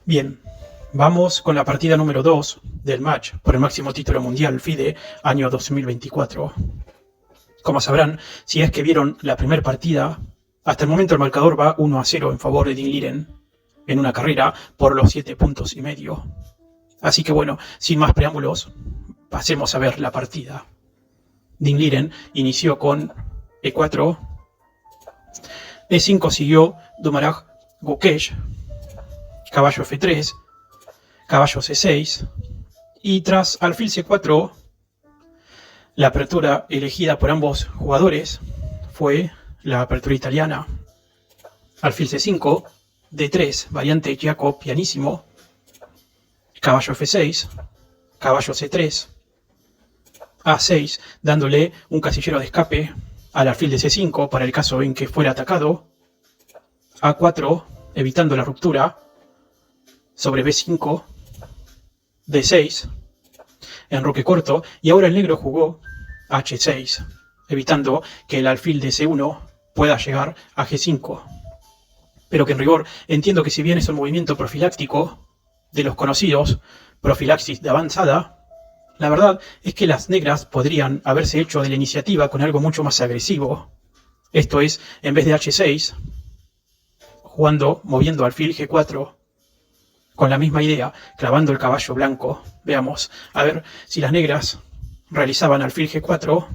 Bien, vamos con la partida número 2 del match por el máximo título mundial FIDE año 2024. Como sabrán, si es que vieron la primera partida, hasta el momento el marcador va 1-0 en favor de Ding Liren en una carrera por los 7,5 puntos. Así que bueno, sin más preámbulos, pasemos a ver la partida. Ding Liren inició con E4, E5 siguió Dumaraj Gukesh, caballo F3, caballo C6, y tras alfil C4, la apertura elegida por ambos jugadores fue la apertura italiana. Alfil C5, D3, variante Giacomo pianísimo, caballo F6, caballo C3, A6, dándole un casillero de escape al alfil de C5 para el caso en que fuera atacado, A4, evitando la ruptura, sobre B5, D6, enroque corto, y ahora el negro jugó H6, evitando que el alfil de C1 pueda llegar a G5. Pero que en rigor entiendo que si bien es un movimiento profiláctico de los conocidos profilaxis de avanzada, la verdad es que las negras podrían haberse hecho de la iniciativa con algo mucho más agresivo. Esto es, en vez de H6, moviendo alfil G4, con la misma idea, clavando el caballo blanco. Veamos, a ver si las negras realizaban alfil G4,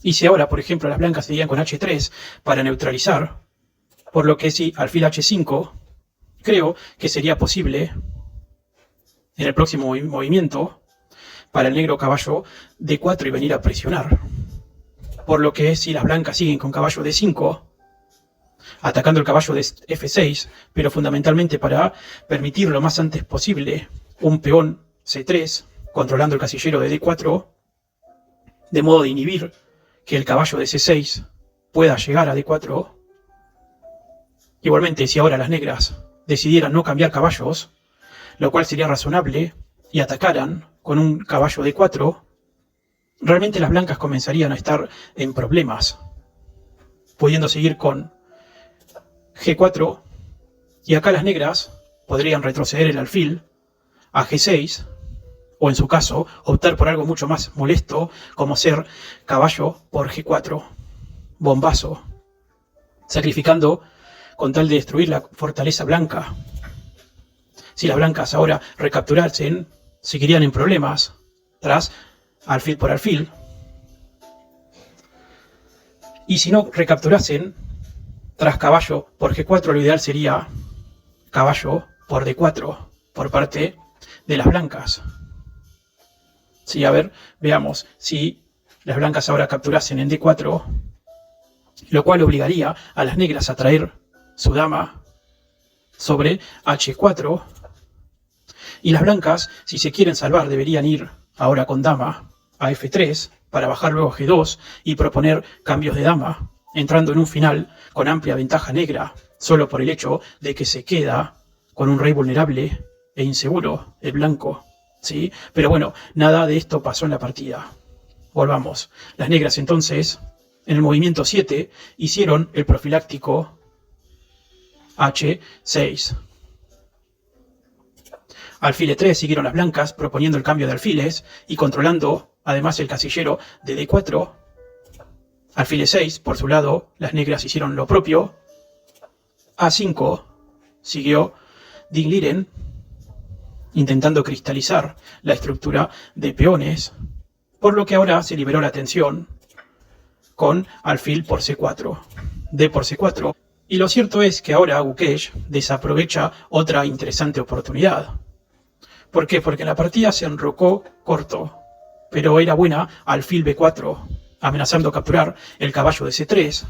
y si ahora, por ejemplo, las blancas seguían con H3 para neutralizar, por lo que si alfil H5, creo que sería posible en el próximo movimiento para el negro caballo D4 y venir a presionar. Por lo que si las blancas siguen con caballo D5, atacando el caballo de F6, pero fundamentalmente para permitir lo más antes posible un peón C3, controlando el casillero de D4, de modo de inhibir que el caballo de C6 pueda llegar a D4. Igualmente, si ahora las negras decidieran no cambiar caballos, lo cual sería razonable, y atacaran con un caballo D4, realmente las blancas comenzarían a estar en problemas, pudiendo seguir con G4, y acá las negras podrían retroceder el alfil a G6, o en su caso optar por algo mucho más molesto como ser caballo por G4, bombazo, sacrificando con tal de destruir la fortaleza blanca. Si las blancas ahora recapturasen, seguirían en problemas tras alfil por alfil, y si no recapturasen, tras caballo por G4, lo ideal sería caballo por D4 por parte de las blancas. Sí, a ver, veamos, si las blancas ahora capturasen en D4, lo cual obligaría a las negras a traer su dama sobre H4, y las blancas, si se quieren salvar, deberían ir ahora con dama a F3 para bajar luego a G2 y proponer cambios de dama, entrando en un final con amplia ventaja negra, solo por el hecho de que se queda con un rey vulnerable e inseguro, el blanco, ¿sí? Pero bueno, nada de esto pasó en la partida. Volvamos. Las negras entonces, en el movimiento 7, hicieron el profiláctico H6. Alfil E3 siguieron las blancas, proponiendo el cambio de alfiles y controlando además el casillero de D4. Alfil E6, por su lado, las negras hicieron lo propio. A5 siguió Ding Liren, intentando cristalizar la estructura de peones, por lo que ahora se liberó la tensión con alfil por C4, D por C4. Y lo cierto es que ahora Gukesh desaprovecha otra interesante oportunidad. ¿Por qué? Porque la partida se enrocó corto, pero era buena alfil B4, amenazando capturar el caballo de C3,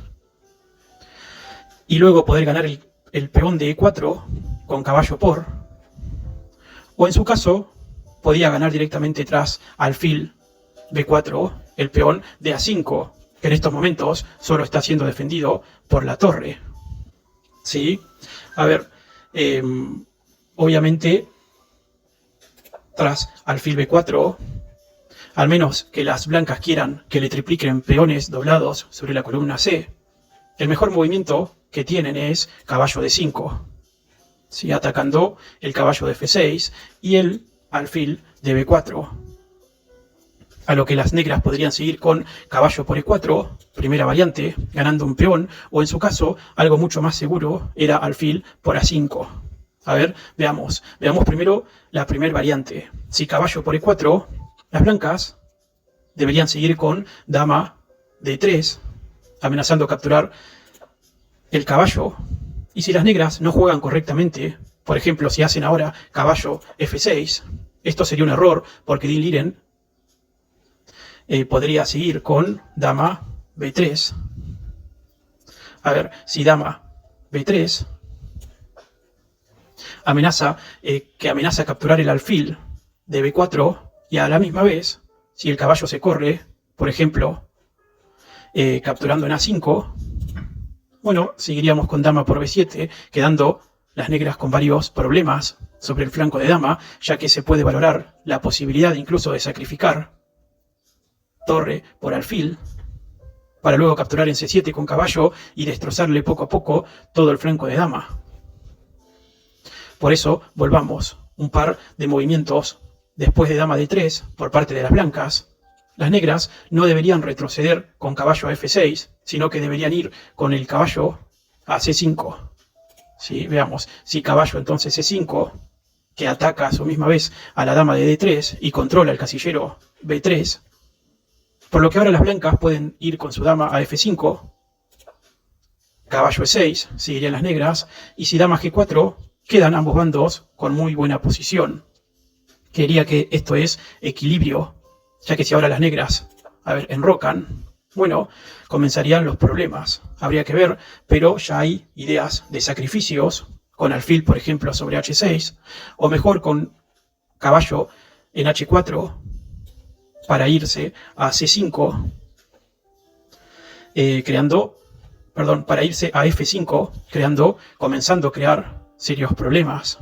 y luego poder ganar el peón de E4 con caballo por, o en su caso, podía ganar directamente tras alfil B4 el peón de A5, que en estos momentos solo está siendo defendido por la torre. ¿Sí? A ver, obviamente, tras alfil B4, al menos que las blancas quieran que le tripliquen peones doblados sobre la columna C, el mejor movimiento que tienen es caballo D5. ¿sí? Atacando el caballo de F6 y el alfil de B4. A lo que las negras podrían seguir con caballo por E4, primera variante, ganando un peón, o en su caso, algo mucho más seguro, era alfil por A5. A ver, veamos primero la primera variante. Si caballo por E4, las blancas deberían seguir con dama D3, amenazando capturar el caballo. Y si las negras no juegan correctamente, por ejemplo, si hacen ahora caballo F6, esto sería un error, porque Dean Liren podría seguir con dama B3. A ver, si dama B3 amenaza capturar el alfil de B4, y a la misma vez, si el caballo se corre, por ejemplo, capturando en A5, bueno, seguiríamos con dama por B7, quedando las negras con varios problemas sobre el flanco de dama, ya que se puede valorar la posibilidad incluso de sacrificar torre por alfil, para luego capturar en C7 con caballo y destrozarle poco a poco todo el flanco de dama. Por eso, volvamos un par de movimientos después de dama D3 por parte de las blancas. Las negras no deberían retroceder con caballo a F6, sino que deberían ir con el caballo a C5. ¿Sí? Veamos, si caballo entonces C5, que ataca a su misma vez a la dama de D3 y controla el casillero B3, por lo que ahora las blancas pueden ir con su dama a F5, caballo E6, seguirían las negras, y si dama G4, quedan ambos bandos con muy buena posición. Creería que esto es equilibrio, ya que si ahora las negras, enrocan, bueno, comenzarían los problemas. Habría que ver, pero ya hay ideas de sacrificios, con alfil, por ejemplo, sobre H6, o mejor con caballo en H4, para irse a C5, para irse a F5, comenzando a crear serios problemas.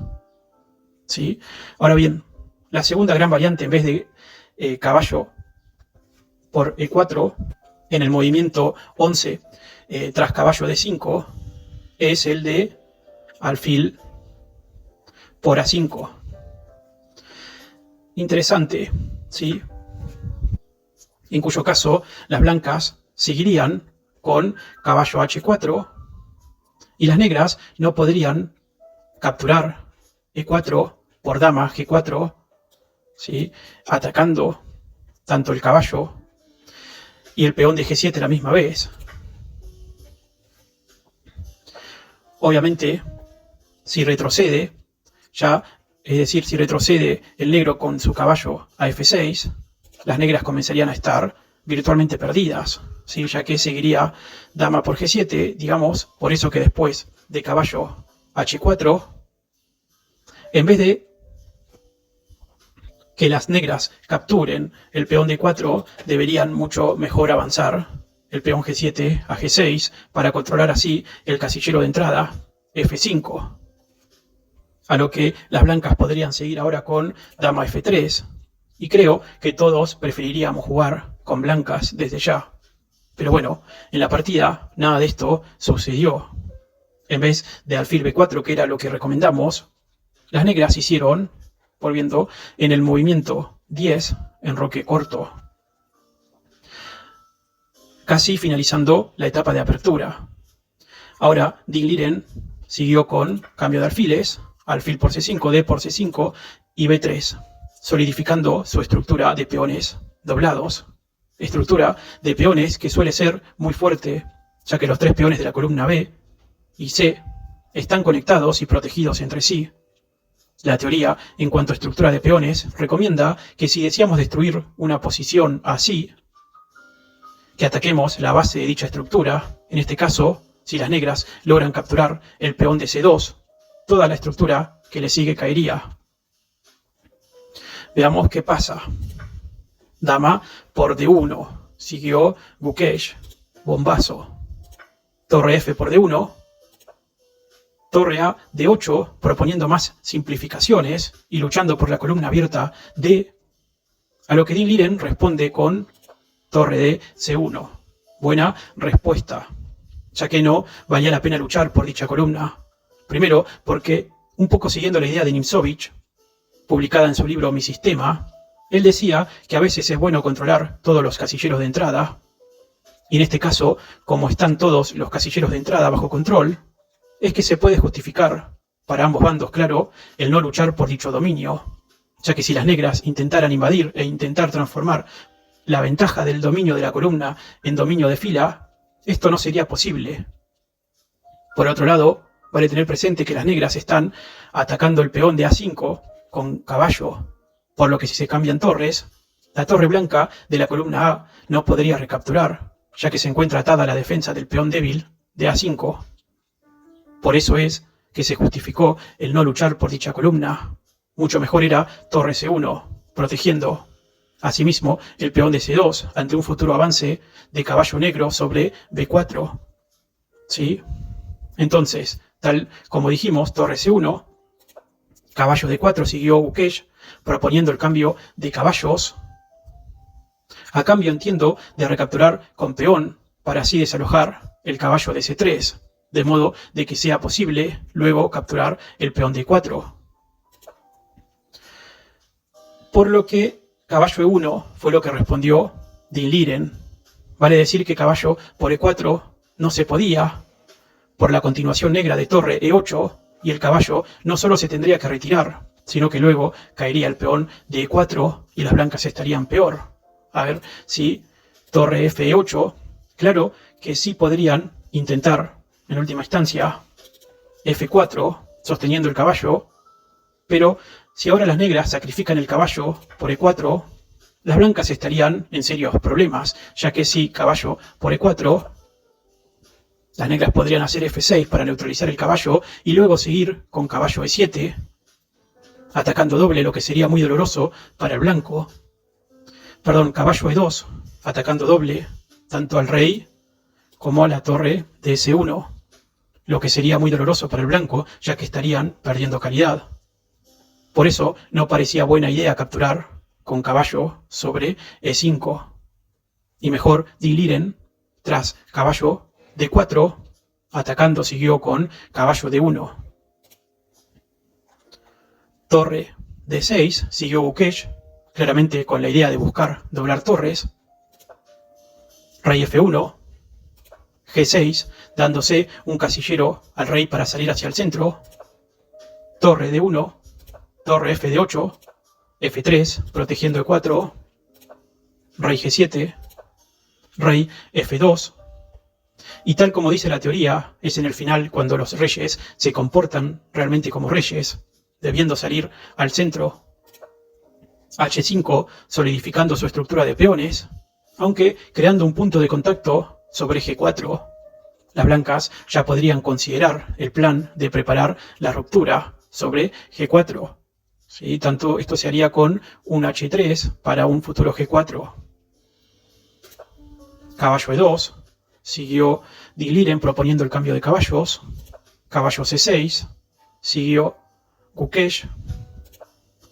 ¿Sí? Ahora bien, la segunda gran variante, en vez de caballo por E4, en el movimiento 11 tras caballo D5, es el de alfil por A5. Interesante, ¿sí? En cuyo caso las blancas seguirían con caballo H4 y las negras no podrían capturar E4 por dama G4, ¿sí? Atacando tanto el caballo y el peón de G7 a la misma vez. Obviamente, si retrocede, si retrocede el negro con su caballo a F6, las negras comenzarían a estar virtualmente perdidas, ¿sí? Ya que seguiría dama por G7, digamos, por eso que después de caballo H4, en vez de que las negras capturen el peón D4, deberían mucho mejor avanzar el peón G7 a G6 para controlar así el casillero de entrada F5. A lo que las blancas podrían seguir ahora con dama F3. Y creo que todos preferiríamos jugar con blancas desde ya. Pero bueno, en la partida nada de esto sucedió. En vez de alfil B4, que era lo que recomendamos, las negras hicieron, volviendo, en el movimiento 10, enroque corto, casi finalizando la etapa de apertura. Ahora Dean Liren siguió con cambio de alfiles, alfil por C5, D por C5 y B3, solidificando su estructura de peones doblados. Estructura de peones que suele ser muy fuerte, ya que los tres peones de la columna B y C están conectados y protegidos entre sí. La teoría, en cuanto a estructura de peones, recomienda que si deseamos destruir una posición así, que ataquemos la base de dicha estructura. En este caso, si las negras logran capturar el peón de C2, toda la estructura que le sigue caería. Veamos qué pasa. Dama por D1, siguió Gukesh, bombazo. Torre F por D1, torre A D8, proponiendo más simplificaciones y luchando por la columna abierta D, a lo que Dean Liren responde con torre D C1. Buena respuesta, ya que no valía la pena luchar por dicha columna. Primero, porque un poco siguiendo la idea de Nimzowitsch, publicada en su libro Mi Sistema, él decía que a veces es bueno controlar todos los casilleros de entrada, y en este caso, como están todos los casilleros de entrada bajo control, es que se puede justificar, para ambos bandos, claro, el no luchar por dicho dominio, ya que si las negras intentaran invadir e intentar transformar la ventaja del dominio de la columna en dominio de fila, esto no sería posible. Por otro lado, vale tener presente que las negras están atacando el peón de A5 con caballo, por lo que si se cambian torres, la torre blanca de la columna A no podría recapturar, ya que se encuentra atada a la defensa del peón débil de A5. Por eso es que se justificó el no luchar por dicha columna. Mucho mejor era torre C1, protegiendo asimismo el peón de C2 ante un futuro avance de caballo negro sobre B4. ¿Sí? Entonces, tal como dijimos, torre C1, caballo D4 siguió Gukesh proponiendo el cambio de caballos. A cambio, entiendo, de recapturar con peón para así desalojar el caballo de C3, de modo de que sea posible luego capturar el peón D4. Por lo que caballo E1 fue lo que respondió Din Liren. Vale decir que caballo por E4 no se podía, por la continuación negra de torre E8, y el caballo no solo se tendría que retirar, sino que luego caería el peón de E4 y las blancas estarían peor. A ver, si torre F8, claro que sí podrían intentar, en última instancia, F4, sosteniendo el caballo, pero si ahora las negras sacrifican el caballo por E4, las blancas estarían en serios problemas, ya que si caballo por E4, las negras podrían hacer F6 para neutralizar el caballo y luego seguir con caballo E7, atacando doble, lo que sería muy doloroso para el blanco. Perdón, caballo E2, atacando doble, tanto al rey como a la torre de S1, lo que sería muy doloroso para el blanco, ya que estarían perdiendo calidad. Por eso no parecía buena idea capturar con caballo sobre E5. Y mejor Din Liren, tras caballo D4, atacando siguió con caballo D1. Torre D6 siguió Gukesh, claramente con la idea de buscar doblar torres. Rey F1, G6, dándose un casillero al rey para salir hacia el centro. Torre D1, torre F de 8, F3, protegiendo E4, rey G7, rey F2, y tal como dice la teoría, es en el final cuando los reyes se comportan realmente como reyes, debiendo salir al centro. H5, solidificando su estructura de peones, aunque creando un punto de contacto sobre G4. Las blancas ya podrían considerar el plan de preparar la ruptura sobre G4. ¿Sí? Tanto esto se haría con un H3 para un futuro G4. Caballo E2, siguió Din Liren proponiendo el cambio de caballos. Caballo C6, siguió Gukesh.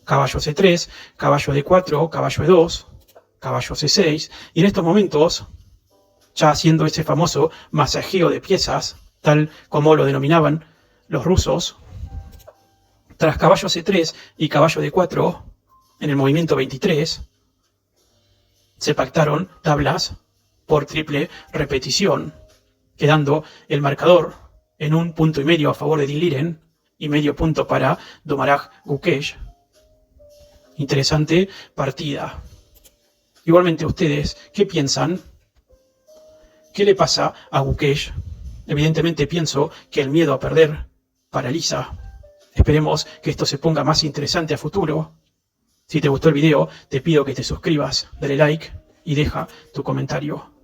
Caballo C3, caballo D4, caballo E2, caballo C6. Y en estos momentos, ya haciendo ese famoso masajeo de piezas, tal como lo denominaban los rusos, tras caballo C3 y caballo D4, en el movimiento 23, se pactaron tablas por triple repetición, quedando el marcador en 1,5 puntos a favor de Din Liren y medio punto para Domaraj Gukesh. Interesante partida. Igualmente ustedes, ¿qué piensan? ¿Qué le pasa a Gukesh? Evidentemente pienso que el miedo a perder paraliza. Esperemos que esto se ponga más interesante a futuro. Si te gustó el video, te pido que te suscribas, dale like y deja tu comentario.